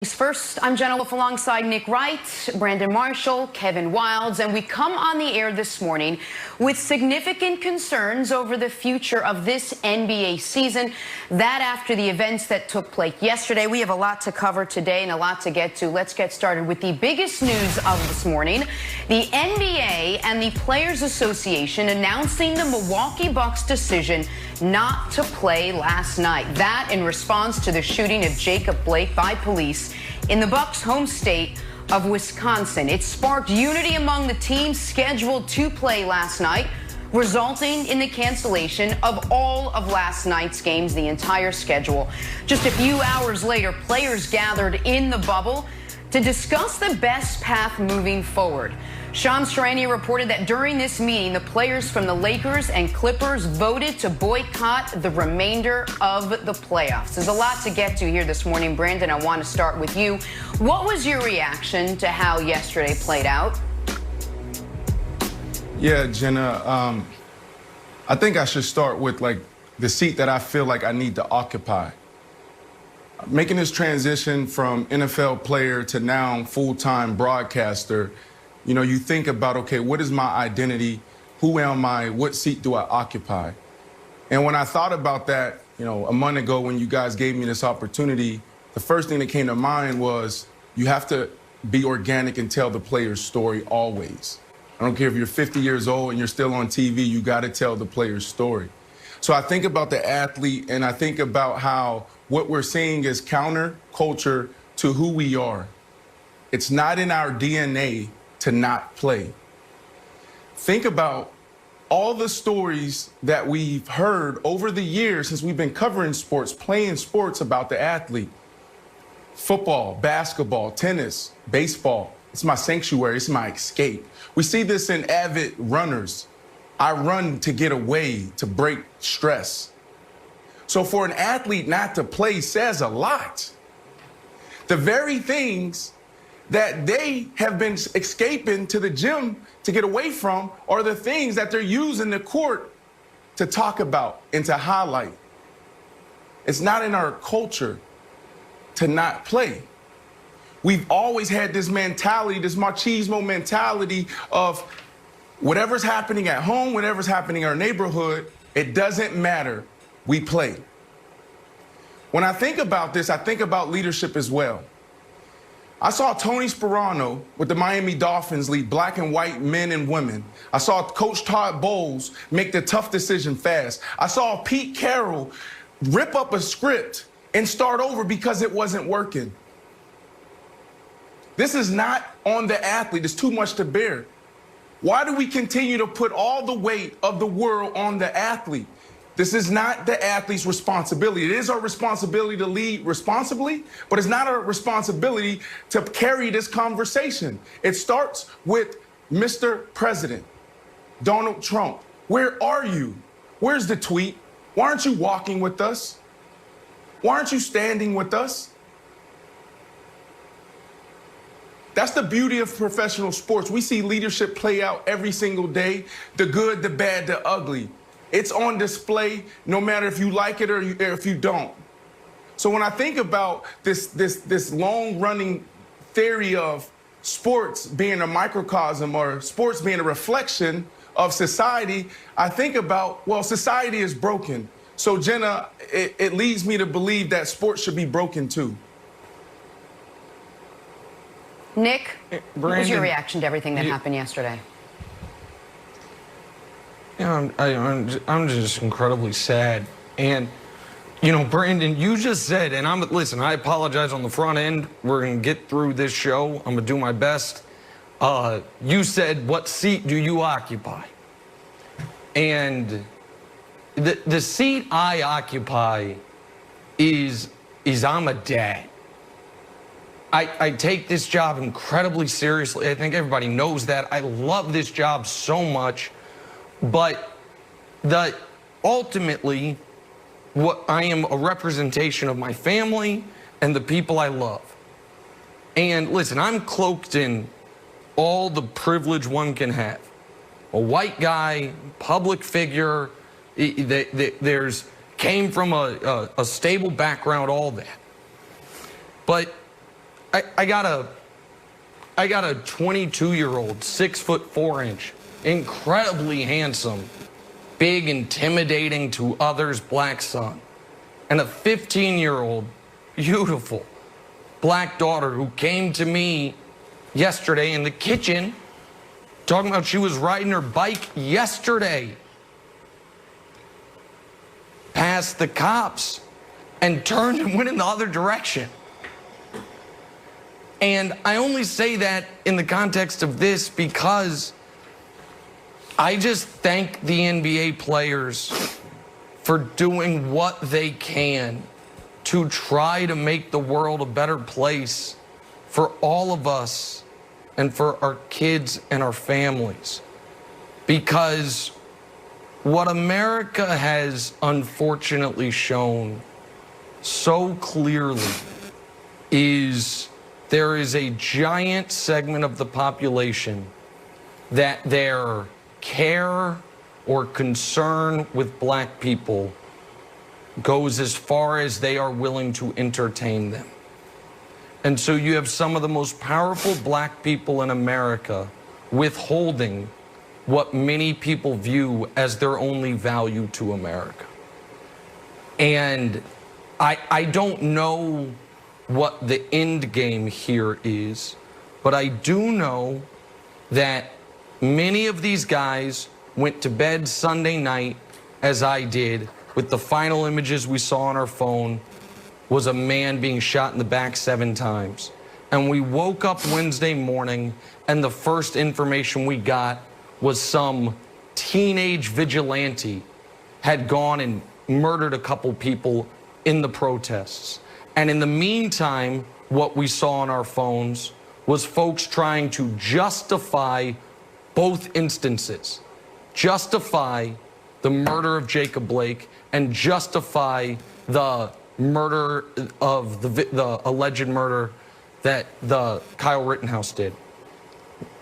First, I'm Jenna Wolf alongside Nick Wright, Brandon Marshall, Kevin Wildes, and we come on the air this morning with significant concerns over the future of this NBA season. That after the events that took place yesterday. We have a lot to cover today and a lot to get to. Let's get started with the biggest news of this morning. The NBA and the Players Association announcing the Milwaukee Bucks decision not to play last night. That in response to the shooting of Jacob Blake by police in the Bucks' home state of Wisconsin. It sparked unity among the teams scheduled to play last night, resulting in the cancellation of all of last night's games, the entire schedule. Just a few hours later, players gathered in the bubble to discuss the best path moving forward. Sean Strania reported that during this meeting, the players from the Lakers and Clippers voted to boycott the remainder of the playoffs. There's a lot to get to here this morning. Brandon, I want to start with you. What was your reaction to how yesterday played out? Yeah, Jenna, I think I should start with the seat that I feel like I need to occupy. Making this transition from NFL player to now full-time broadcaster, you know, you think about, okay, what is my identity? Who am I? What seat do I occupy? And when I thought about that, you know, a month ago when you guys gave me this opportunity, the first thing that came to mind was you have to be organic and tell the player's story always. I don't care if you're 50 years old and you're still on TV, you got to tell the player's story. So I think about the athlete and I think about how what we're seeing is counter culture to who we are. It's not in our DNA to not play. Think about all the stories that we've heard over the years since we've been covering sports, playing sports about the athlete. Football, basketball, tennis, baseball. It's my sanctuary, it's my escape. We see this in avid runners. I run to get away, to break stress. So for an athlete not to play says a lot. The very things that they have been escaping to the gym to get away from are the things that they're using the court to talk about and to highlight. It's not in our culture to not play. We've always had this mentality, this machismo mentality of whatever's happening at home, whatever's happening in our neighborhood, it doesn't matter, we play. When I think about this, I think about leadership as well. I saw Tony Sparano with the Miami Dolphins lead black and white men and women. I saw Coach Todd Bowles make the tough decision fast. I saw Pete Carroll rip up a script and start over because it wasn't working. This is not on the athlete. It's too much to bear. Why do we continue to put all the weight of the world on the athlete? This is not the athlete's responsibility. It is our responsibility to lead responsibly, but it's not our responsibility to carry this conversation. It starts with Mr. President, Donald Trump. Where are you? Where's the tweet? Why aren't you walking with us? Why aren't you standing with us? That's the beauty of professional sports. We see leadership play out every single day, the good, the bad, the ugly. It's on display no matter if you like it or if you don't. So when I think about this long-running theory of sports being a microcosm or sports being a reflection of society, I think about, well, society is broken. So, Jenna, it leads me to believe that sports should be broken too. Nick, Brandon, what was your reaction to everything that happened yesterday? Yeah, I'm just incredibly sad. And, you know, Brandon, you just said, and listen, I apologize on the front end. We're going to get through this show. I'm going to do my best. You said, what seat do you occupy? And the seat I occupy is I'm a dad. I take this job incredibly seriously. I think everybody knows that. I love this job so much. But ultimately, what I am a representation of my family and the people I love. And listen, I'm cloaked in all the privilege one can have. A white guy, public figure, came from a stable background, all that. But I got a 22-year-old, 6'4", incredibly handsome, big, intimidating to others black son, and a 15-year-old, beautiful black daughter who came to me yesterday in the kitchen talking about she was riding her bike yesterday past the cops and turned and went in the other direction. And I only say that in the context of this because I just thank the NBA players for doing what they can to try to make the world a better place for all of us and for our kids and our families. Because what America has unfortunately shown so clearly is there is a giant segment of the population that their care or concern with black people goes as far as they are willing to entertain them. And so you have some of the most powerful black people in America withholding what many people view as their only value to America. And I don't know what the end game here is, but I do know that many of these guys went to bed Sunday night, as I did, with the final images we saw on our phone was a man being shot in the back 7 times. And we woke up Wednesday morning and the first information we got was some teenage vigilante had gone and murdered a couple people in the protests. And in the meantime, what we saw on our phones was folks trying to justify both instances, justify the murder of Jacob Blake and justify the murder of the alleged murder that the Kyle Rittenhouse did.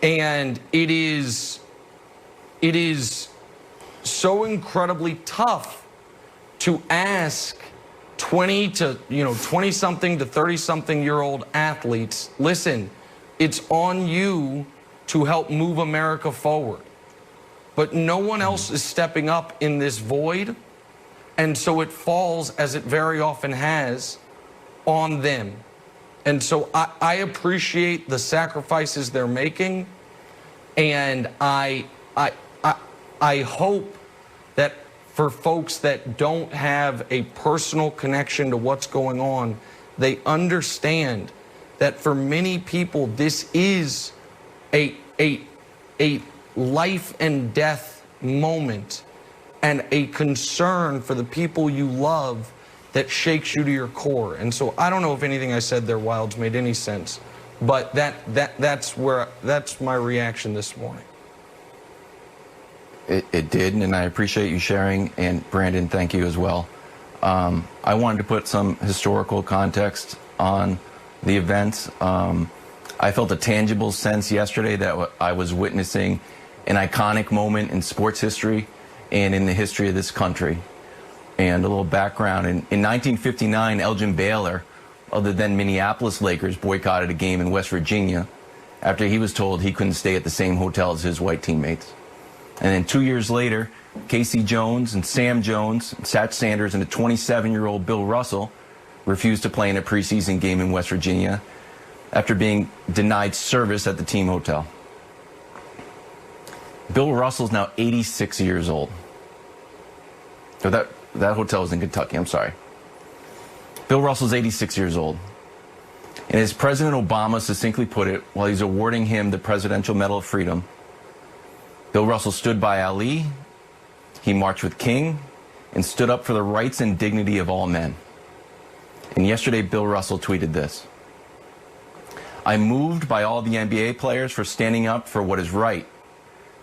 And it is so incredibly tough to ask 20 to 20-something to 30-something-year-old athletes, listen, it's on you to help move America forward. But no one else is stepping up in this void, and so it falls, as it very often has, on them. And so I appreciate the sacrifices they're making, and I hope that for folks that don't have a personal connection to what's going on, they understand that for many people this is a life and death moment and a concern for the people you love that shakes you to your core. And so I don't know if anything I said there, Wilds, made any sense, but that's my reaction this morning. It did, and I appreciate you sharing, and Brandon, thank you as well. I wanted to put some historical context on the events. I felt a tangible sense yesterday that I was witnessing an iconic moment in sports history and in the history of this country. And a little background, in 1959, Elgin Baylor, of the then Minneapolis Lakers, boycotted a game in West Virginia after he was told he couldn't stay at the same hotel as his white teammates. And then 2 years later, Casey Jones and Sam Jones, Satch Sanders, and a 27-year-old Bill Russell refused to play in a preseason game in West Virginia after being denied service at the team hotel. Bill Russell's now 86 years old. So that hotel was in Kentucky, I'm sorry. Bill Russell's 86 years old. And as President Obama succinctly put it while he's awarding him the Presidential Medal of Freedom, Bill Russell stood by Ali, he marched with King, and stood up for the rights and dignity of all men. And yesterday, Bill Russell tweeted this: "I'm moved by all the NBA players for standing up for what is right.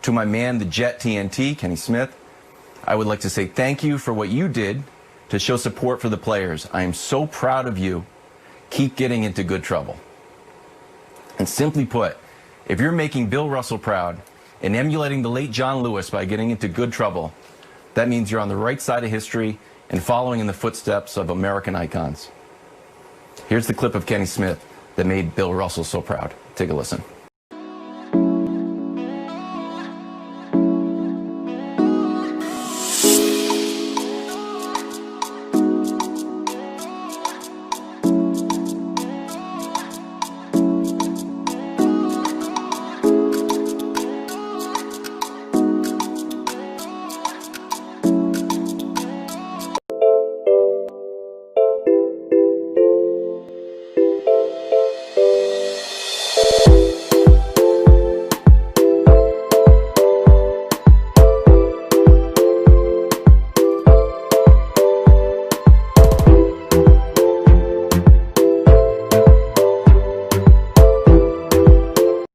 To my man, the Jet TNT, Kenny Smith, I would like to say thank you for what you did to show support for the players. I am so proud of you. Keep getting into good trouble." And simply put, if you're making Bill Russell proud and emulating the late John Lewis by getting into good trouble, that means you're on the right side of history and following in the footsteps of American icons. Here's the clip of Kenny Smith that made Bill Russell so proud. Take a listen.